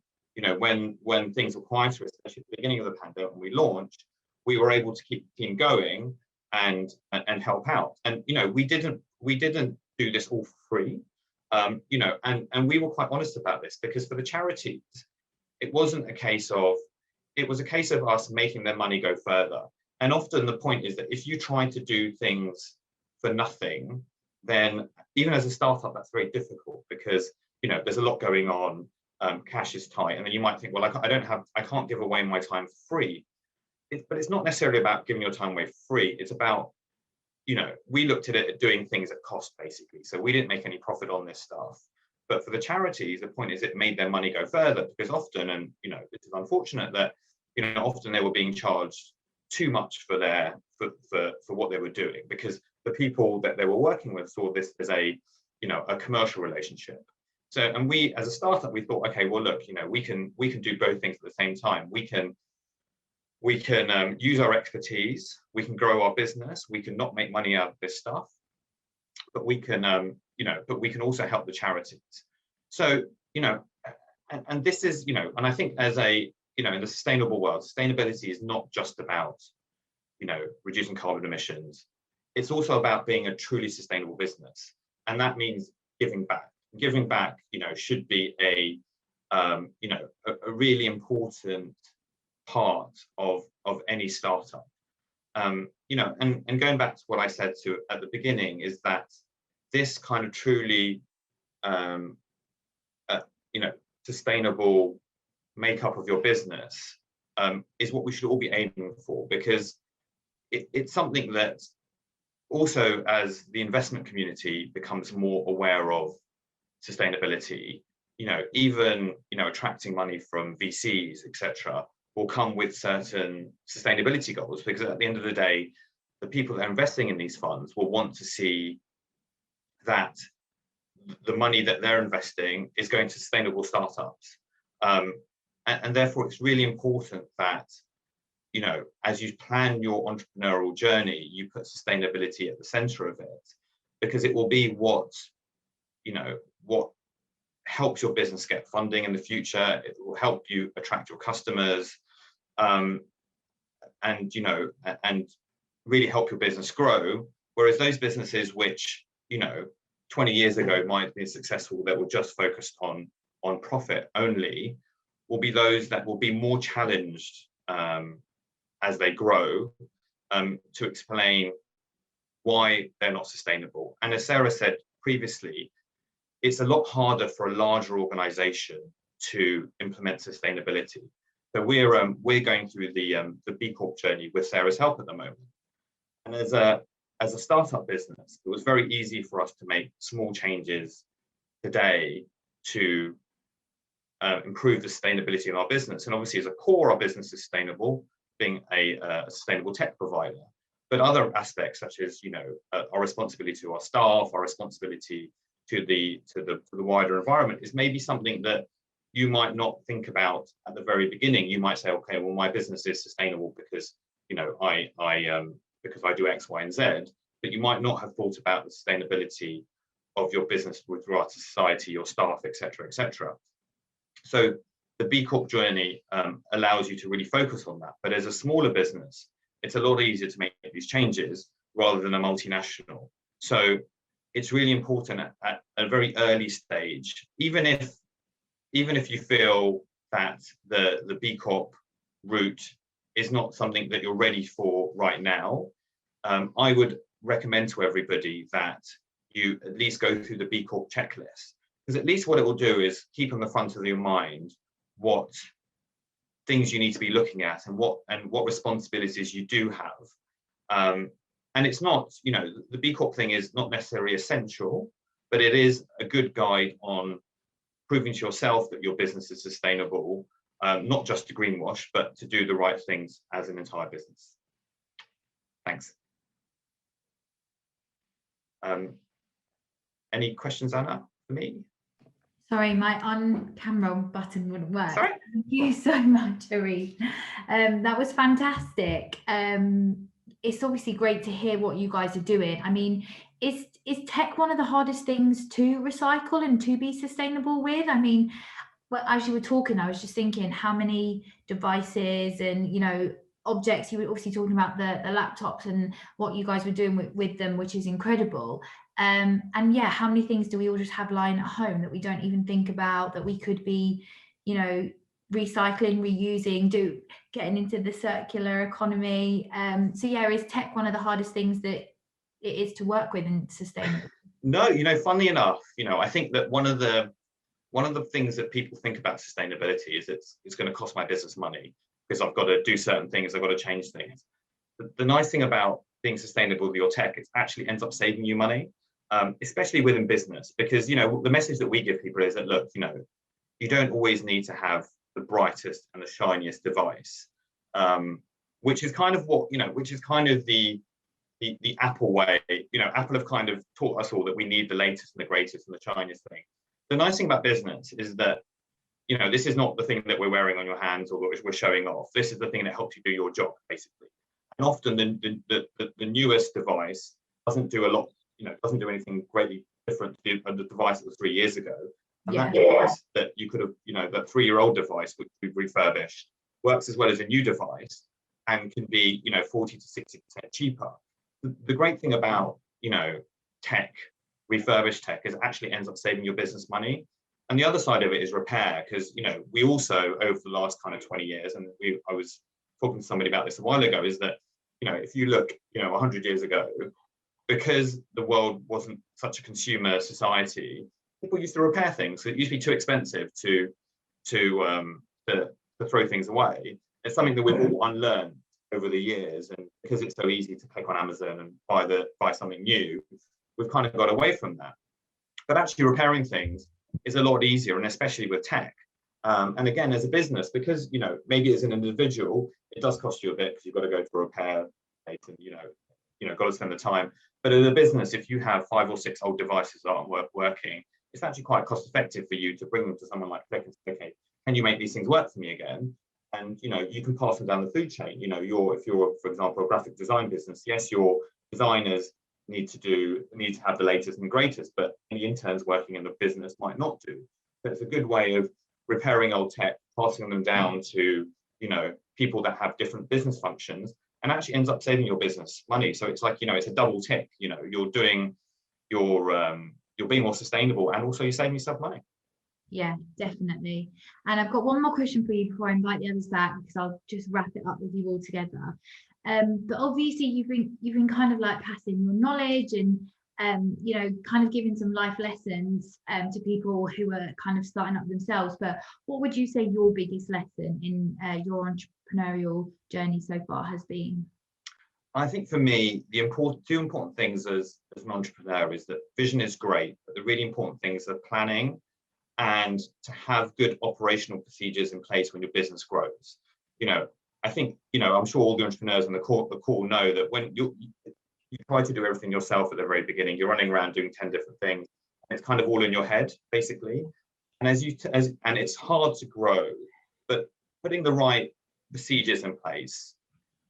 when things were quieter, especially at the beginning of the pandemic when we launched, we were able to keep the team going and help out. And we didn't do this all for free. And we were quite honest about this, because for the charities, it was a case of us making their money go further. And often the point is that if you try to do things for nothing, then even as a startup, that's very difficult, because there's a lot going on, cash is tight, and then you might think, well, I can't give away my time for free. But it's not necessarily about giving your time away for free. It's about, we looked at it at doing things at cost, basically. So we didn't make any profit on this stuff. But for the charities, the point is it made their money go further, because often, and it is unfortunate that often they were being charged too much for what they were doing, because the people that they were working with saw this as a commercial relationship. So, and we as a startup, we thought, okay, well, look, we can do both things at the same time. We can use our expertise, we can grow our business, we can not make money out of this stuff, but we can also help the charities. So, and this is, and I think as a, in the sustainable world, sustainability is not just about, reducing carbon emissions. It's also about being a truly sustainable business. And that means giving back. Giving back, should be a really important part of any startup. And going back to what I said at the beginning, is that this kind of truly, sustainable makeup of your business is what we should all be aiming for, because it's something that also, as the investment community becomes more aware of sustainability, even attracting money from VCs, etc., will come with certain sustainability goals, because at the end of the day, the people that are investing in these funds will want to see that the money that they're investing is going to sustainable startups. And therefore, it's really important that, as you plan your entrepreneurial journey, you put sustainability at the center of it, because it will be what helps your business get funding in the future. It will help you attract your customers, and really help your business grow. Whereas those businesses which 20 years ago might have been successful, that were just focused on profit only, will be those that will be more challenged as they grow, to explain why they're not sustainable. And as Sarah said previously, it's a lot harder for a larger organization to implement sustainability. So we're going through the B-corp journey with Sarah's help at the moment. And as a startup business, it was very easy for us to make small changes today to improve the sustainability in our business. And obviously, as a core, our business is sustainable, being a sustainable tech provider. But other aspects, such as our responsibility to our staff, our responsibility to the wider environment, is maybe something that you might not think about at the very beginning. You might say, okay, well, my business is sustainable because because I do X, Y, and Z. But you might not have thought about the sustainability of your business with regard to society, your staff, etc., etc. So the B Corp journey allows you to really focus on that. But as a smaller business, it's a lot easier to make these changes rather than a multinational. So it's really important at a very early stage, even if you feel that the B Corp route is not something that you're ready for right now, I would recommend to everybody that you at least go through the B Corp checklist, because at least what it will do is keep on the front of your mind what things you need to be looking at and what responsibilities you do have. And it's not, the B Corp thing is not necessarily essential, but it is a good guide on proving to yourself that your business is sustainable, not just to greenwash, but to do the right things as an entire business. Thanks. Any questions, Anna, for me? Sorry, my on-camera button wouldn't work. Sorry? Thank you so much, Arif. That was fantastic. it's obviously great to hear what you guys are doing. I mean, is tech one of the hardest things to recycle and to be sustainable with? I mean, well, as you were talking, I was just thinking how many devices and, you know, objects. You were obviously talking about the laptops and what you guys were doing with them, which is incredible. And yeah, how many things do we all just have lying at home that we don't even think about, that we could be, you know, recycling, reusing, getting into the circular economy. So yeah, is tech one of the hardest things that it is to work with and sustainable? No, you know, funnily enough, you know, I think that one of the things that people think about sustainability is it's going to cost my business money because I've got to do certain things, I've got to change things. The nice thing about being sustainable with your tech, it actually ends up saving you money, especially within business, because, you know, the message that we give people is that, look, you know, you don't always need to have the brightest and the shiniest device, which is kind of what, you know, which is kind of the Apple way. You know, Apple have kind of taught us all that we need the latest and the greatest and the shiniest thing. The nice thing about business is that, you know, this is not the thing that we're wearing on your hands or that we're showing off. This is the thing that helps you do your job, basically. And often the newest device doesn't do a lot, you know, doesn't do anything greatly different to the device that was 3 years ago. And that device that you could have, you know, that 3-year-old device which we've refurbished works as well as a new device and can be, you know, 40 to 60% cheaper. The great thing about, you know, tech, refurbished tech, is it actually ends up saving your business money. And the other side of it is repair, because, you know, we also, over the last kind of 20 years, and I was talking to somebody about this a while ago, is that, you know, if you look, you know, 100 years ago, because the world wasn't such a consumer society, people used to repair things. So it used to be too expensive to throw things away. It's something that we've all unlearned over the years, and because it's so easy to click on Amazon and buy something new, we've kind of got away from that. But actually repairing things is a lot easier, and especially with tech. And again, as a business, because, you know, maybe as an individual, it does cost you a bit because you've got to go to a repair and, you know, got to spend the time. But as a business, if you have 5 or 6 old devices that aren't working, it's actually quite cost effective for you to bring them to someone like Klyk and say, okay, can you make these things work for me again? And, you know, you can pass them down the food chain. You know, if you're, for example, a graphic design business, yes, your designers need to have the latest and greatest, but any interns working in the business might not do. So it's a good way of repairing old tech, passing them down to, you know, people that have different business functions, and actually ends up saving your business money. So it's like, you know, it's a double tick. You know, you're being more sustainable, and also you're saving yourself money. Yeah, definitely. And I've got one more question for you before I invite the others back, because I'll just wrap it up with you all together. But obviously you've been kind of like passing your knowledge and you know, kind of giving some life lessons to people who are kind of starting up themselves. But what would you say your biggest lesson in your entrepreneurial journey so far has been? I think for me, two important things as an entrepreneur is that vision is great, but the really important things are planning and to have good operational procedures in place when your business grows. You know, I think, you know, I'm sure all the entrepreneurs on the call know that when you try to do everything yourself at the very beginning, you're running around doing 10 different things, and it's kind of all in your head, basically. And and it's hard to grow, but putting the right procedures in place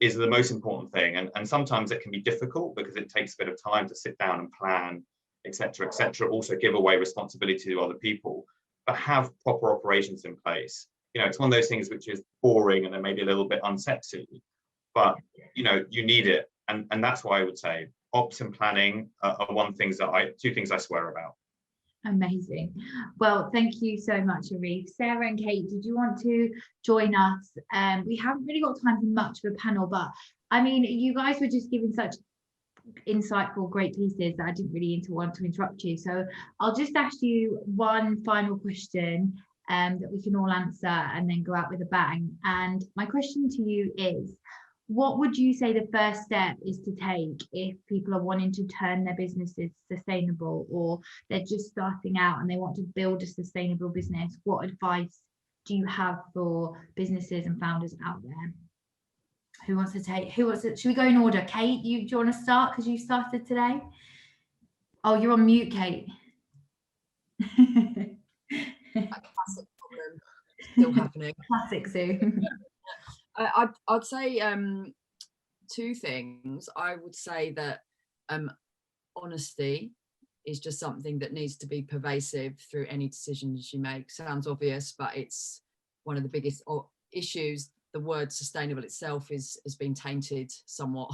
is the most important thing. And sometimes it can be difficult because it takes a bit of time to sit down and plan, etc., etc. Also give away responsibility to other people, but have proper operations in place. You know, it's one of those things which is boring and then maybe a little bit unsexy, but, you know, you need it. And that's why I would say ops and planning are two things I swear about. Amazing. Well, thank you so much, Arif. Sarah and Kate, did you want to join us? We haven't really got time for much of a panel, but I mean, you guys were just giving such insightful, great pieces that I didn't really want to interrupt you. So I'll just ask you one final question that we can all answer and then go out with a bang. And my question to you is, what would you say the first step is to take if people are wanting to turn their businesses sustainable, or they're just starting out and they want to build a sustainable business? What advice do you have for businesses and founders out there? Should we go in order? Kate, do you want to start because you started today? Oh, you're on mute, Kate. A classic problem still happening. Classic Zoom. I'd say two things. I would say that honesty is just something that needs to be pervasive through any decisions you make. Sounds obvious, but it's one of the biggest issues. The word sustainable itself has been tainted somewhat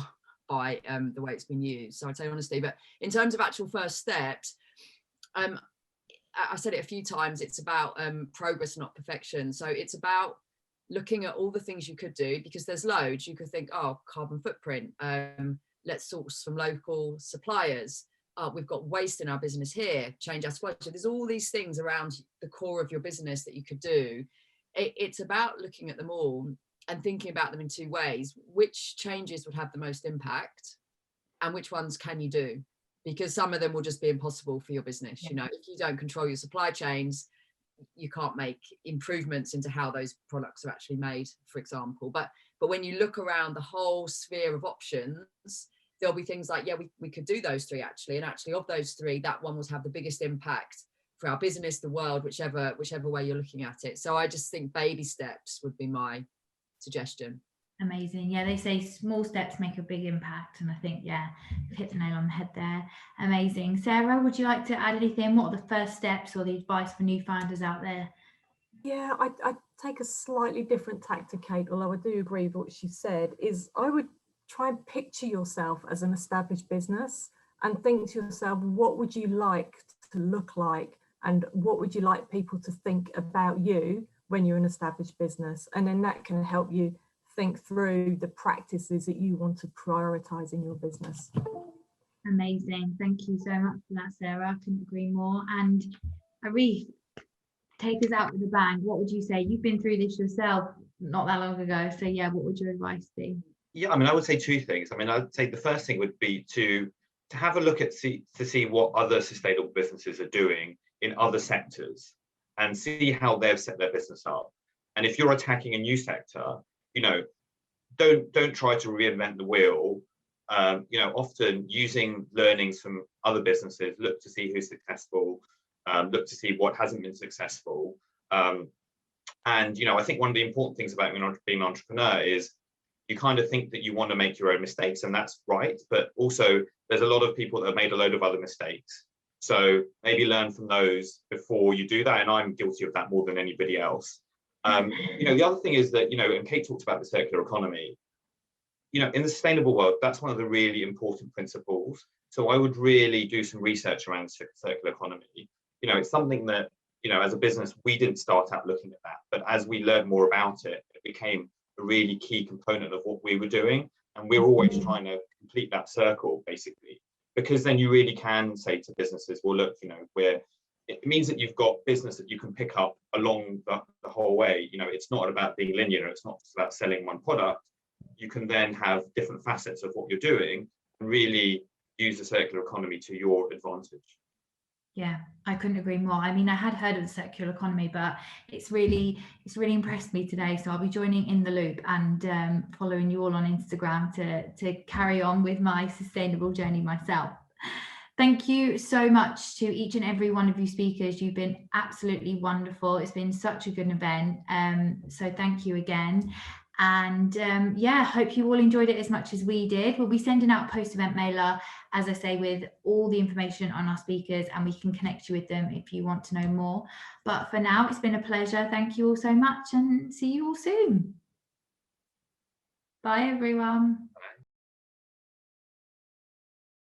by the way it's been used. So I'd say honesty. But in terms of actual first steps, I said it a few times, it's about progress, not perfection. So it's about looking at all the things you could do, because there's loads. You could think, oh, carbon footprint, let's source from local suppliers. We've got waste in our business here, change our supply chain. There's all these things around the core of your business that you could do. It's about looking at them all and thinking about them in two ways. Which changes would have the most impact and which ones can you do? Because some of them will just be impossible for your business. Yeah. You know, if you don't control your supply chains, you can't make improvements into how those products are actually made, for example. But when you look around the whole sphere of options, there'll be things like, yeah, we could do those three actually. And actually of those three, that one will have the biggest impact for our business, the world, whichever way you're looking at it. So I just think baby steps would be my suggestion. Amazing. Yeah, they say small steps make a big impact. And I think, yeah, you've hit the nail on the head there. Amazing. Sarah, would you like to add anything? What are the first steps or the advice for new founders out there? Yeah, I take a slightly different tack to Kate, although I do agree with what she said, is I would try and picture yourself as an established business and think to yourself, what would you like to look like? And what would you like people to think about you when you're an established business? And then that can help you think through the practices that you want to prioritize in your business. Amazing. Thank you so much for that, Sarah. I couldn't agree more. And Arif, take us out with a bang. What would you say? You've been through this yourself not that long ago. So yeah, what would your advice be? Yeah, I mean, I would say two things. I mean, I'd say the first thing would be to have a look at to see what other sustainable businesses are doing in other sectors and see how they've set their business up. And if you're attacking a new sector, you know, don't try to reinvent the wheel. You know, often using learnings from other businesses, look to see who's successful, look to see what hasn't been successful. And, you know, I think one of the important things about being an entrepreneur is you kind of think that you want to make your own mistakes, and that's right. But also there's a lot of people that have made a load of other mistakes. So maybe learn from those before you do that. And I'm guilty of that more than anybody else. You know, the other thing is that, you know, and Kate talked about the circular economy, you know, in the sustainable world, that's one of the really important principles. So I would really do some research around circular economy. You know, it's something that, you know, as a business, we didn't start out looking at that, but as we learned more about it, it became a really key component of what we were doing. And we're always trying to complete that circle, basically, because then you really can say to businesses, well, look, you know, it means that you've got business that you can pick up along the whole way. You know, it's not about being linear. It's not just about selling one product. You can then have different facets of what you're doing and really use the circular economy to your advantage. Yeah, I couldn't agree more. I mean, I had heard of the circular economy, but it's really impressed me today. So I'll be joining in the loop and following you all on Instagram to carry on with my sustainable journey myself. Thank you so much to each and every one of you speakers. You've been absolutely wonderful. It's been such a good event. So thank you again. And yeah, hope you all enjoyed it as much as we did. We'll be sending out a post-event mailer, as I say, with all the information on our speakers, and we can connect you with them if you want to know more. But for now, it's been a pleasure. Thank you all so much, and see you all soon. Bye, everyone.